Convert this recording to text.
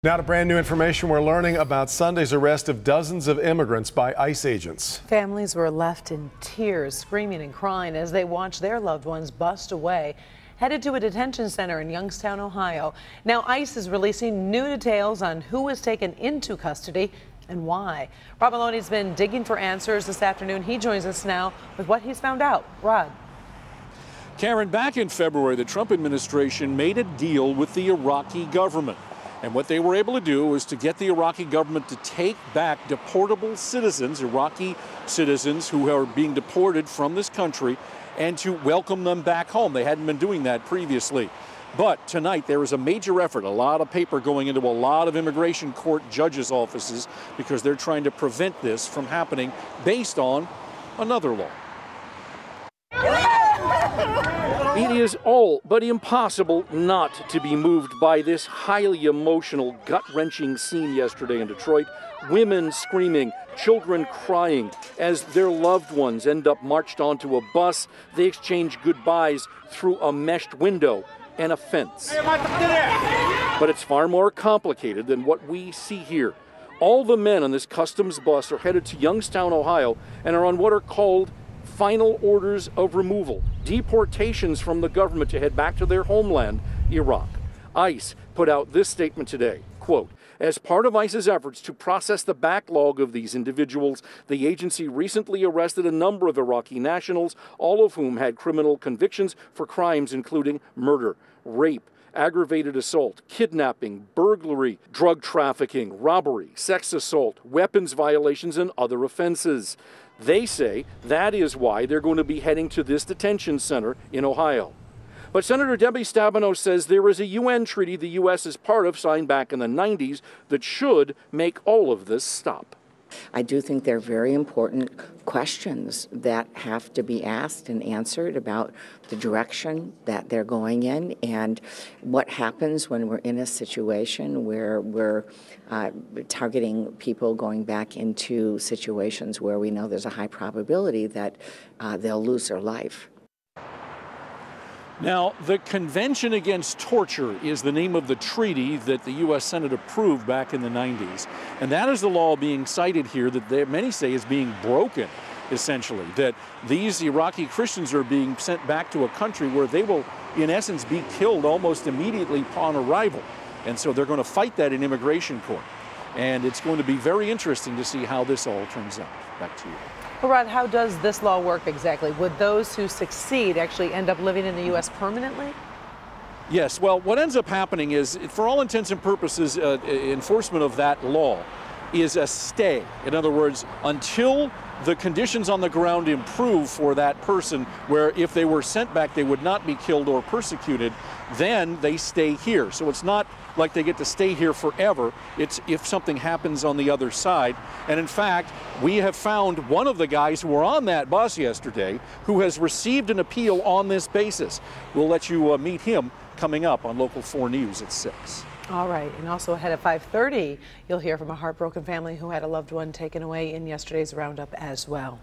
Now to brand new information. We're learning about Sunday's arrest of dozens of immigrants by ICE agents. Families were left in tears, screaming and crying as they watched their loved ones bust away, headed to a detention center in Youngstown, Ohio. Now ICE is releasing new details on who was taken into custody and why. Rob Maloney's been digging for answers this afternoon. He joins us now with what he's found out. Rod. Karen, back in February, the Trump administration made a deal with the Iraqi government. And what they were able to do was to get the Iraqi government to take back deportable citizens, Iraqi citizens who are being deported from this country, and to welcome them back home. They hadn't been doing that previously. But tonight there is a major effort, a lot of paper going into a lot of immigration court judges' offices because they're trying to prevent this from happening based on another law. It is all but impossible not to be moved by this highly emotional, gut-wrenching scene yesterday in Detroit. Women screaming, children crying as their loved ones end up marched onto a bus. They exchange goodbyes through a meshed window and a fence. But it's far more complicated than what we see here. All the men on this customs bus are headed to Youngstown, Ohio, and are on what are called final orders of removal, deportations from the government to head back to their homeland, Iraq. ICE put out this statement today, quote, "As part of ICE's efforts to process the backlog of these individuals, the agency recently arrested a number of Iraqi nationals, all of whom had criminal convictions for crimes including murder, rape, aggravated assault, kidnapping, burglary, drug trafficking, robbery, sex assault, weapons violations, and other offenses." They say that is why they're going to be heading to this detention center in Ohio. But Senator Debbie Stabenow says there is a UN treaty the U.S. is part of, signed back in the 90s, that should make all of this stop. I do think they're very important questions that have to be asked and answered about the direction that they're going in and what happens when we're in a situation where we're targeting people going back into situations where we know there's a high probability that they'll lose their life. Now, the Convention Against Torture is the name of the treaty that the U.S. Senate approved back in the 90s. And that is the law being cited here that many say is being broken, essentially. That these Iraqi Christians are being sent back to a country where they will, in essence, be killed almost immediately upon arrival. And so they're going to fight that in immigration court. And it's going to be very interesting to see how this all turns out. Back to you. Well, Rod, how does this law work exactly? Would those who succeed actually end up living in the U.S. permanently? Yes. Well, what ends up happening is, for all intents and purposes, enforcement of that law is a stay. In other words, until the conditions on the ground improve for that person, where if they were sent back they would not be killed or persecuted, then they stay here. So it's not like they get to stay here forever. It's if something happens on the other side. And in fact, we have found one of the guys who were on that bus yesterday who has received an appeal on this basis. We'll let you meet him coming up on Local 4 News at 6. All right, and also ahead at 5:30, you'll hear from a heartbroken family who had a loved one taken away in yesterday's roundup as well.